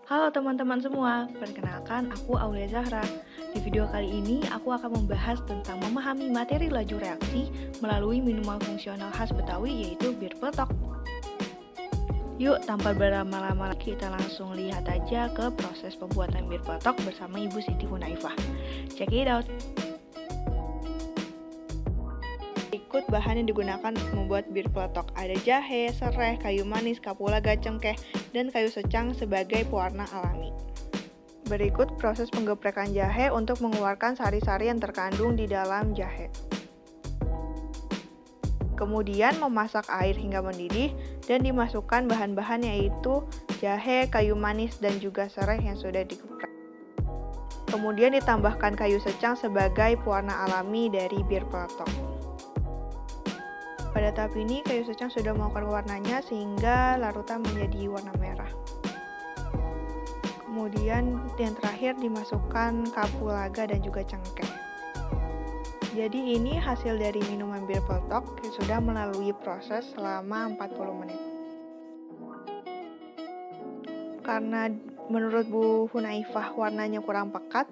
Halo teman-teman semua, perkenalkan aku Aulia Zahra. Di video kali ini aku akan membahas tentang memahami materi laju reaksi melalui minuman fungsional khas Betawi yaitu bir peletok. Yuk, tanpa berlama-lama kita langsung lihat aja ke proses pembuatan bir peletok bersama Ibu Siti Hunaifah. Check it out! Berikut bahan yang digunakan untuk membuat bir peletok. Ada jahe, serai, kayu manis, kapulaga, cengkeh, dan kayu secang sebagai pewarna alami. Berikut proses penggeprekan jahe untuk mengeluarkan sari-sari yang terkandung di dalam jahe. Kemudian memasak air hingga mendidih dan dimasukkan bahan-bahan yaitu jahe, kayu manis, dan juga serai yang sudah digeprek. Kemudian ditambahkan kayu secang sebagai pewarna alami dari bir peletok. Pada tahap ini, kayu secang sudah mengubah warnanya sehingga larutan menjadi warna merah. Kemudian yang terakhir dimasukkan kapulaga dan juga cengkeh. Jadi ini hasil dari minuman bir peletok yang sudah melalui proses selama 40 menit. Karena menurut Bu Hunaifah warnanya kurang pekat,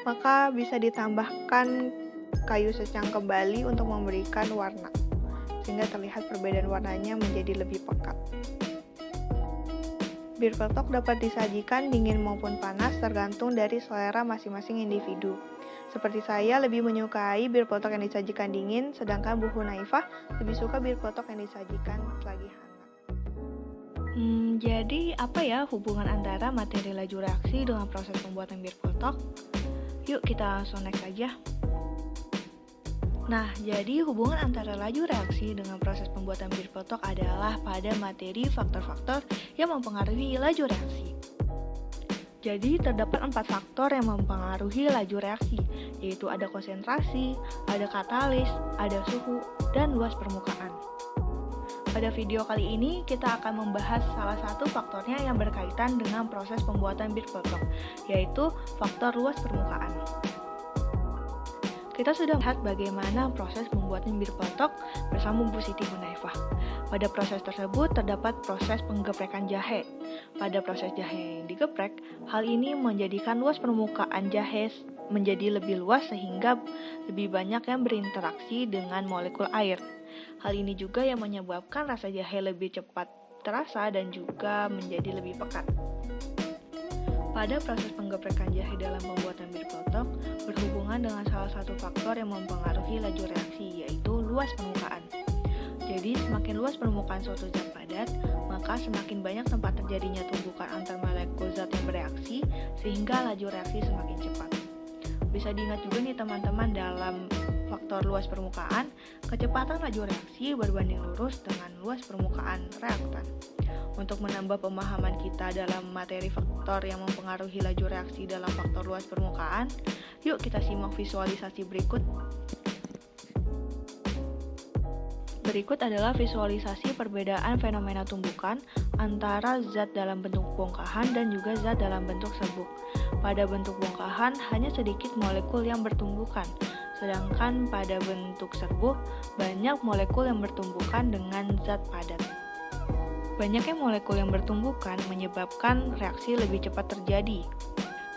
maka bisa ditambahkan kayu secang kembali untuk memberikan warna, sehingga terlihat perbedaan warnanya menjadi lebih pekat. Bir peletok dapat disajikan dingin maupun panas tergantung dari selera masing-masing individu. Seperti saya lebih menyukai bir peletok yang disajikan dingin, sedangkan Bu Hunaifah lebih suka bir peletok yang disajikan lagi hangat. Jadi apa ya hubungan antara materi laju reaksi dengan proses pembuatan bir peletok? Yuk kita langsung next aja. Nah, jadi hubungan antara laju reaksi dengan proses pembuatan bir peletok adalah pada materi faktor-faktor yang mempengaruhi laju reaksi. Jadi, terdapat 4 faktor yang mempengaruhi laju reaksi, yaitu ada konsentrasi, ada katalis, ada suhu, dan luas permukaan. Pada video kali ini, kita akan membahas salah satu faktornya yang berkaitan dengan proses pembuatan bir peletok, yaitu faktor luas permukaan. Kita sudah melihat bagaimana proses pembuatan bir peletok bersama Bu Siti Hunaifah. Pada proses tersebut terdapat proses penggeprekan jahe. Pada proses jahe yang digeprek, hal ini menjadikan luas permukaan jahe menjadi lebih luas sehingga lebih banyak yang berinteraksi dengan molekul air. Hal ini juga yang menyebabkan rasa jahe lebih cepat terasa dan juga menjadi lebih pekat. Pada proses penggeprekan jahe dalam pembuatan bir peletok berhubungan dengan salah satu faktor yang mempengaruhi laju reaksi, yaitu luas permukaan. Jadi, semakin luas permukaan suatu zat padat, maka semakin banyak tempat terjadinya tumbukan antar molekul zat yang bereaksi, sehingga laju reaksi semakin cepat. Bisa diingat juga nih teman-teman dalam faktor luas permukaan, kecepatan laju reaksi berbanding lurus dengan luas permukaan reaktan. Untuk menambah pemahaman kita dalam materi faktor yang mempengaruhi laju reaksi dalam faktor luas permukaan, yuk kita simak visualisasi berikut. Berikut adalah visualisasi perbedaan fenomena tumbukan antara zat dalam bentuk bongkahan dan juga zat dalam bentuk serbuk. Pada bentuk bongkahan hanya sedikit molekul yang bertumbukan, sedangkan pada bentuk serbuk banyak molekul yang bertumbukan dengan zat padat. Banyaknya molekul yang bertumbukan menyebabkan reaksi lebih cepat terjadi,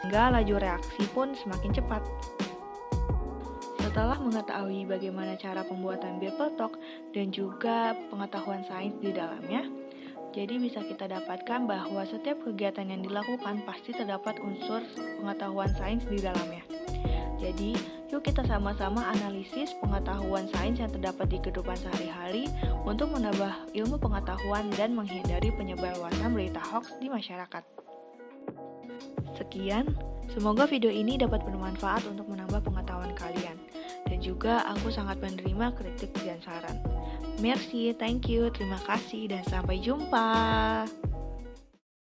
sehingga laju reaksi pun semakin cepat. Setelah mengetahui bagaimana cara pembuatan bir peletok dan juga pengetahuan sains di dalamnya, jadi bisa kita dapatkan bahwa setiap kegiatan yang dilakukan pasti terdapat unsur pengetahuan sains di dalamnya. Jadi, yuk kita sama-sama analisis pengetahuan sains yang terdapat di kehidupan sehari-hari untuk menambah ilmu pengetahuan dan menghindari penyebarluasan berita hoax di masyarakat. Sekian, semoga video ini dapat bermanfaat untuk menambah pengetahuan kalian. Dan juga aku sangat menerima kritik dan saran. Merci, thank you, terima kasih, dan sampai jumpa.